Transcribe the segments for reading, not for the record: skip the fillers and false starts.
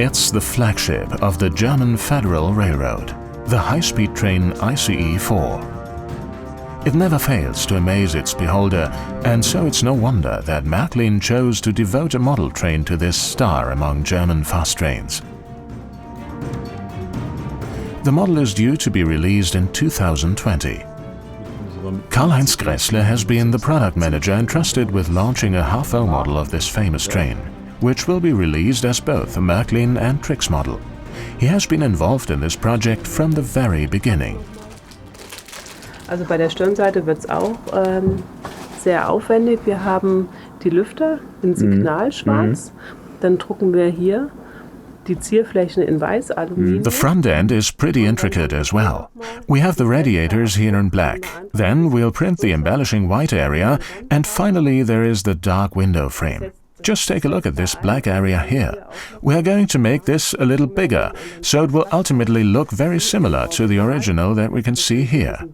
It's the flagship of the German Federal Railroad, the high-speed train ICE-4. It never fails to amaze its beholder, and so it's no wonder that Märklin chose to devote a model train to this star among German fast trains. The model is due to be released in 2020. Karl-Heinz Gressle has been the product manager entrusted with launching a half-L model of this famous train, which will be released as both a Märklin and Trix model. He has been involved in this project from the very beginning. Also bei der Stirnseite wird es auch sehr aufwendig. Wir haben die Lüfter in Signalschwarz. Dann drucken wir hier die Zierflächen in weiß Aluminium. The front end is pretty intricate as well. We have the radiators here in black. Then we'll print the embellishing white area, and finally there is the dark window frame. Just take a look at this black area here. We are going to make this a little bigger, so it will ultimately look very similar to the original that we can see here.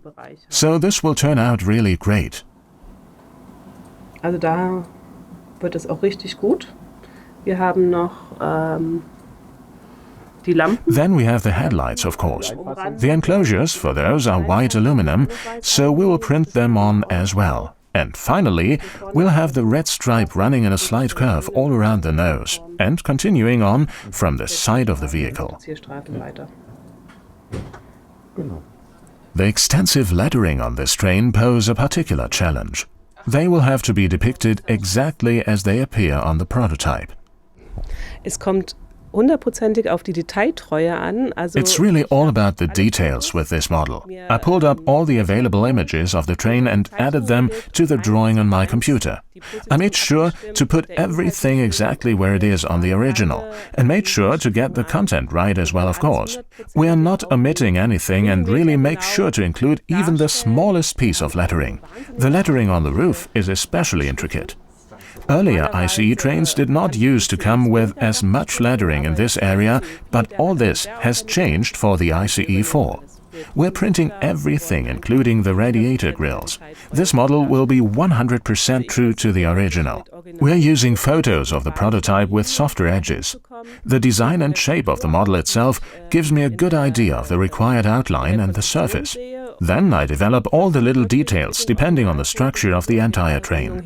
So this will turn out really great. Also da wird es auch richtig gut. Wir haben noch die Lampen. Then we have the headlights, of course. The enclosures for those are white aluminum, so we will print them on as well. And finally, we'll have the red stripe running in a slight curve all around the nose and continuing on from the side of the vehicle. The extensive lettering on this train pose a particular challenge. They will have to be depicted exactly as they appear on the prototype. Es kommt hundertprozentig auf die Detailtreue an. It's really all about the details with this model. I pulled up all the available images of the train and added them to the drawing on my computer. I made sure to put everything exactly where it is on the original, and made sure to get the content right as well, of course. We are not omitting anything and really make sure to include even the smallest piece of lettering. The lettering on the roof is especially intricate. Earlier ICE trains did not used to come with as much lettering in this area, but all this has changed for the ICE-4. We're printing everything, including the radiator grills. This model will be 100% true to the original. We're using photos of the prototype with softer edges. The design and shape of the model itself gives me a good idea of the required outline and the surface. Then I develop all the little details depending on the structure of the entire train.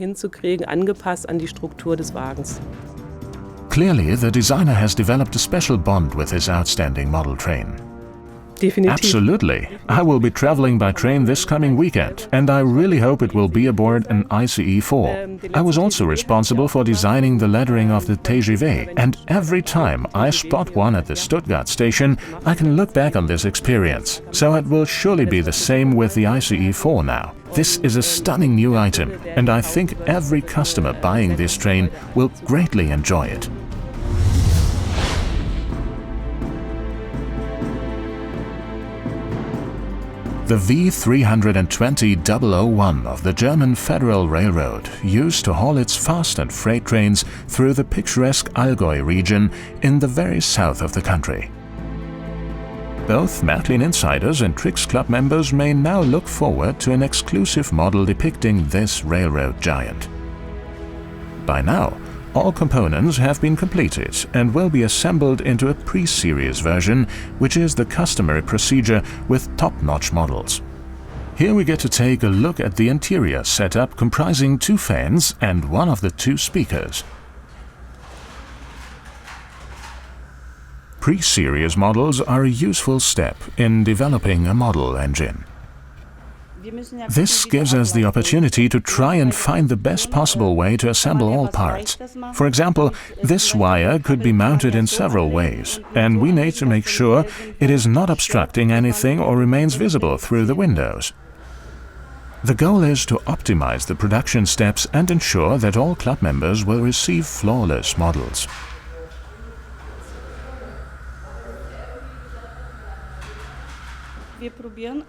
Clearly, the designer has developed a special bond with his outstanding model train. Definitiv. Absolutely. I will be traveling by train this coming weekend, and I really hope it will be aboard an ICE-4. I was also responsible for designing the lettering of the TGV, and every time I spot one at the Stuttgart station, I can look back on this experience. So it will surely be the same with the ICE-4 now. This is a stunning new item, and I think every customer buying this train will greatly enjoy it. The V320-001 of the German Federal Railroad used to haul its fast and freight trains through the picturesque Allgäu region in the very south of the country. Both Märklin insiders and Trix Club members may now look forward to an exclusive model depicting this railroad giant. By now, all components have been completed and will be assembled into a pre-series version, which is the customary procedure with top-notch models. Here we get to take a look at the interior setup comprising 2 fans and one of the 2 speakers. Pre-series models are a useful step in developing a model engine. This gives us the opportunity to try and find the best possible way to assemble all parts. For example, this wire could be mounted in several ways, and we need to make sure it is not obstructing anything or remains visible through the windows. The goal is to optimize the production steps and ensure that all club members will receive flawless models.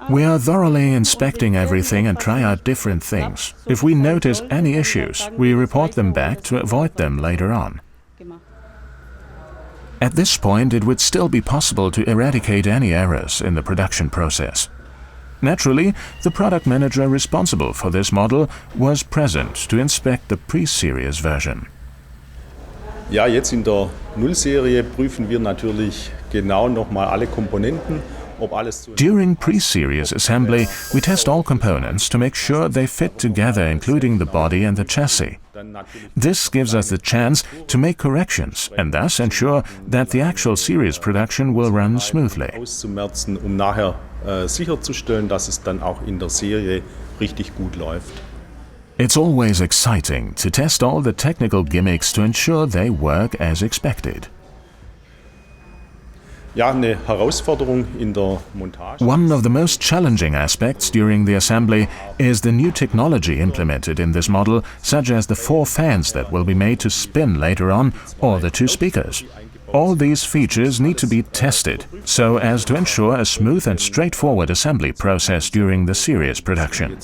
We are thoroughly inspecting everything and try out different things. If we notice any issues, we report them back to avoid them later on. At this point, it would still be possible to eradicate any errors in the production process. Naturally, the product manager responsible for this model was present to inspect the pre-series version. Ja, jetzt in der Nullserie prüfen wir natürlich genau nochmal alle Komponenten. During pre-series assembly, we test all components to make sure they fit together, including the body and the chassis. This gives us the chance to make corrections and thus ensure that the actual series production will run smoothly. Auszumerzen, nachher sicherzustellen, dass es dann auch in der Serie richtig gut läuft. It's always exciting to test all the technical gimmicks to ensure they work as expected. Ja, eine Herausforderung in der Montage. One of the most challenging aspects during the assembly is the new technology implemented in this model, such as the 4 fans that will be made to spin later on, or the 2 speakers. All these features need to be tested, so as to ensure a smooth and straightforward assembly process during the series production.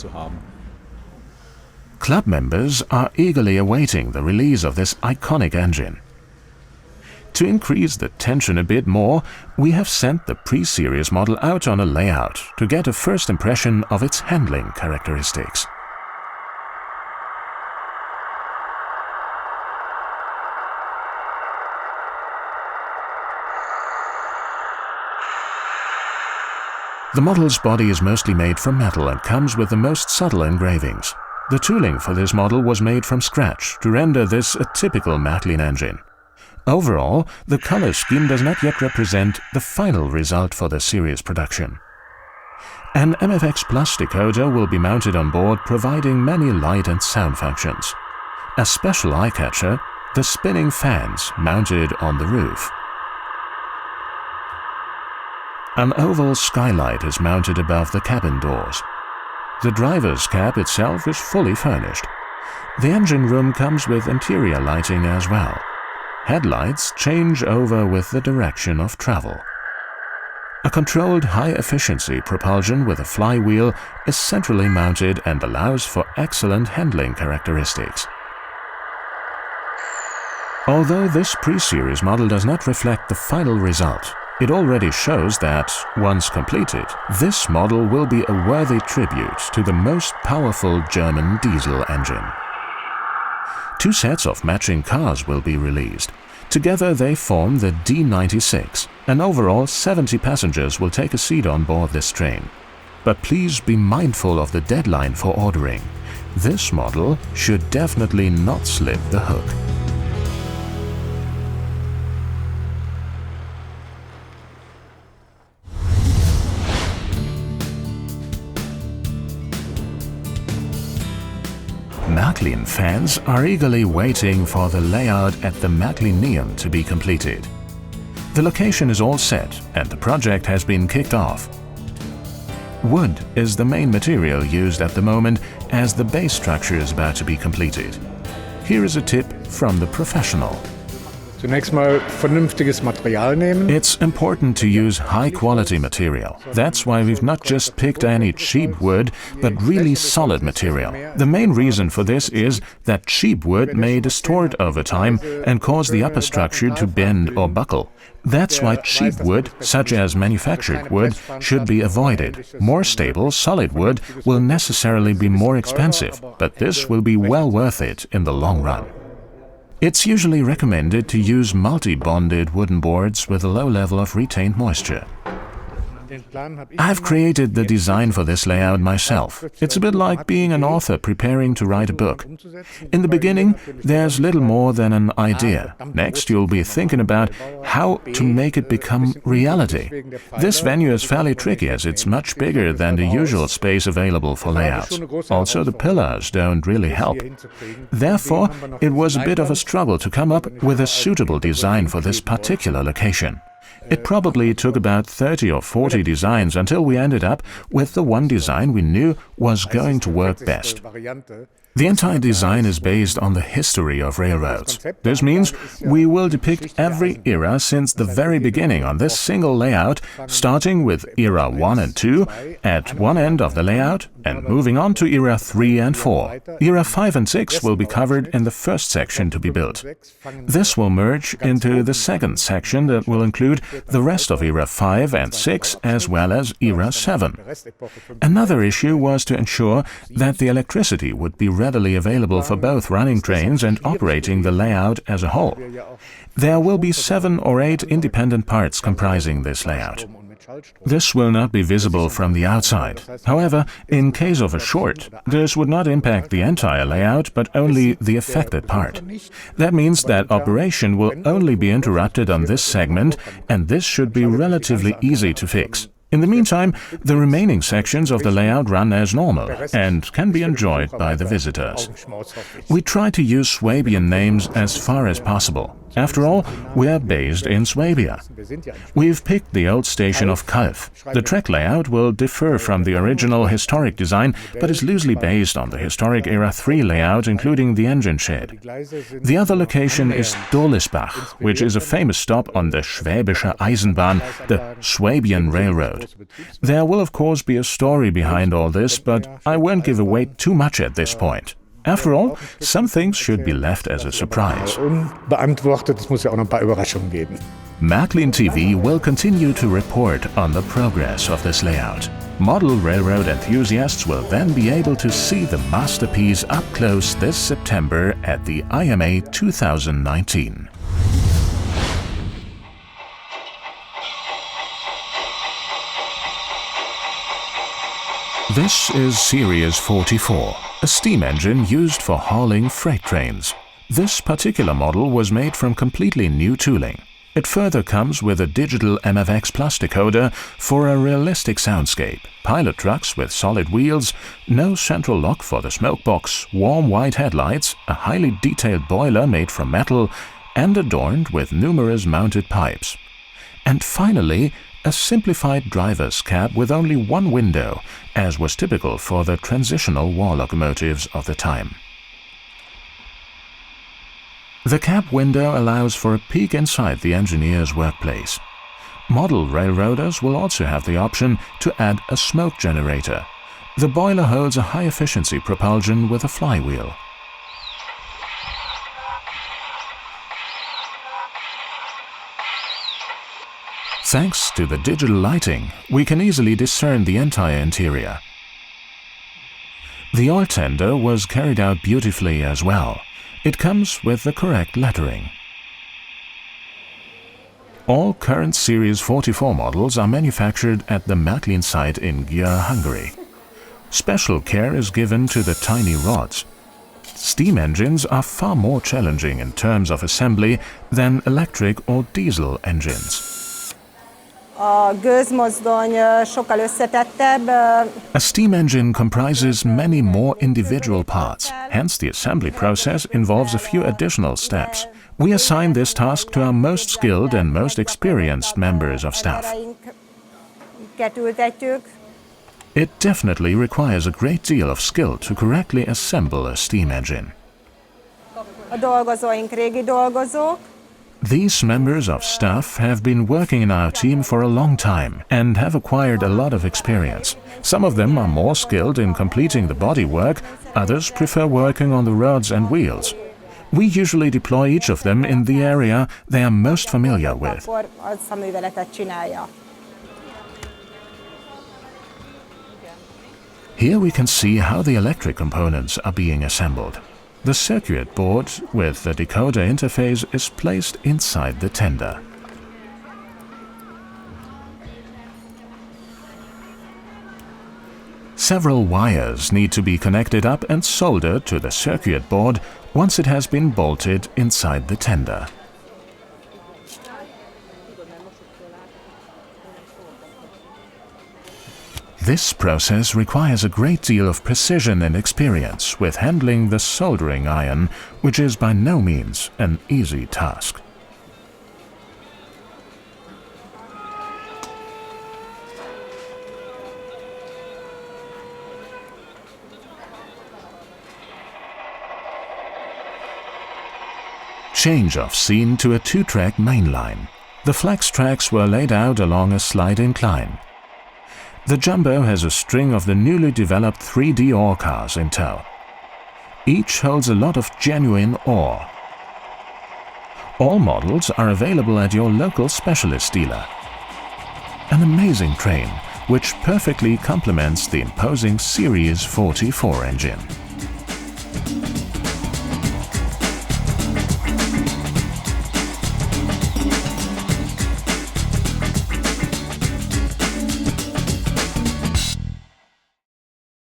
Club members are eagerly awaiting the release of this iconic engine. To increase the tension a bit more, we have sent the pre-series model out on a layout to get a first impression of its handling characteristics. The model's body is mostly made from metal and comes with the most subtle engravings. The tooling for this model was made from scratch to render this a typical Märklin engine. Overall, the color scheme does not yet represent the final result for the series production. An MFX Plus decoder will be mounted on board, providing many light and sound functions. A special eye-catcher, the spinning fans mounted on the roof. An oval skylight is mounted above the cabin doors. The driver's cab itself is fully furnished. The engine room comes with interior lighting as well. Headlights change over with the direction of travel. A controlled high-efficiency propulsion with a flywheel is centrally mounted and allows for excellent handling characteristics. Although this pre-series model does not reflect the final result, it already shows that, once completed, this model will be a worthy tribute to the most powerful German diesel engine. 2 sets of matching cars will be released. Together they form the D96, and overall 70 passengers will take a seat on board this train. But please be mindful of the deadline for ordering. This model should definitely not slip the hook. Märklin fans are eagerly waiting for the layout at the märklineum to be completed. The location is all set and the project has been kicked off. Wood is the main material used at the moment as the base structure is about to be completed. Here is a tip from the professional. Zunächst mal vernünftiges Material nehmen. It's important to use high-quality material. That's why we've not just picked any cheap wood, but really solid material. The main reason for this is that cheap wood may distort over time and cause the upper structure to bend or buckle. That's why cheap wood, such as manufactured wood, should be avoided. More stable, solid wood will necessarily be more expensive, but this will be well worth it in the long run. It's usually recommended to use multi-bonded wooden boards with a low level of retained moisture. I've created the design for this layout myself. It's a bit like being an author preparing to write a book. In the beginning, there's little more than an idea. Next, you'll be thinking about how to make it become reality. This venue is fairly tricky as it's much bigger than the usual space available for layouts. Also, the pillars don't really help. Therefore, it was a bit of a struggle to come up with a suitable design for this particular location. It probably took about 30 or 40 designs until we ended up with the one design we knew was going to work best. The entire design is based on the history of railroads. This means we will depict every era since the very beginning on this single layout, starting with era 1 and 2 at one end of the layout and moving on to era 3 and 4. Era 5 and 6 will be covered in the first section to be built. This will merge into the second section that will include the rest of era 5 and 6 as well as era 7. Another issue was to ensure that the electricity would be readily available for both running trains and operating the layout as a whole. There will be 7 or 8 independent parts comprising this layout. This will not be visible from the outside. However, in case of a short, this would not impact the entire layout, but only the affected part. That means that operation will only be interrupted on this segment, and this should be relatively easy to fix. In the meantime, the remaining sections of the layout run as normal and can be enjoyed by the visitors. We try to use Swabian names as far as possible. After all, we are based in Swabia. We've picked the old station of Kalf. The track layout will differ from the original historic design, but is loosely based on the historic Era 3 layout, including the engine shed. The other location is Dolisbach, which is a famous stop on the Schwäbische Eisenbahn, the Swabian Railroad. There will of course be a story behind all this, but I won't give away too much at this point. After all, some things should be left as a surprise. Unbeantwortet, es muss ja auch noch ein paar Überraschungen geben. Märklin TV will continue to report on the progress of this layout. Model railroad enthusiasts will then be able to see the masterpiece up close this September at the IMA 2019. This is Series 44, a steam engine used for hauling freight trains. This particular model was made from completely new tooling. It further comes with a digital MFX Plus decoder for a realistic soundscape, pilot trucks with solid wheels, no central lock for the smoke box, warm white headlights, a highly detailed boiler made from metal, and adorned with numerous mounted pipes. And finally, a simplified driver's cab with only one window, as was typical for the transitional war locomotives of the time. The cab window allows for a peek inside the engineer's workplace. Model railroaders will also have the option to add a smoke generator. The boiler holds a high-efficiency propulsion with a flywheel. Thanks to the digital lighting, we can easily discern the entire interior. The oil tender was carried out beautifully as well. It comes with the correct lettering. All current Series 44 models are manufactured at the Märklin site in Győr, Hungary. Special care is given to the tiny rods. Steam engines are far more challenging in terms of assembly than electric or diesel engines. A steam engine comprises many more individual parts, hence the assembly process involves a few additional steps. We assign this task to our most skilled and most experienced members of staff. It definitely requires a great deal of skill to correctly assemble a steam engine. These members of staff have been working in our team for a long time and have acquired a lot of experience. Some of them are more skilled in completing the bodywork, others prefer working on the rods and wheels. We usually deploy each of them in the area they are most familiar with. Here we can see how the electric components are being assembled. The circuit board with the decoder interface is placed inside the tender. Several wires need to be connected up and soldered to the circuit board once it has been bolted inside the tender. This process requires a great deal of precision and experience with handling the soldering iron, which is by no means an easy task. Change of scene to a 2-track main line. The flex tracks were laid out along a slight incline. The Jumbo has a string of the newly developed 3D ore cars in tow. Each holds a lot of genuine ore. All models are available at your local specialist dealer. An amazing train, which perfectly complements the imposing Series 44 engine.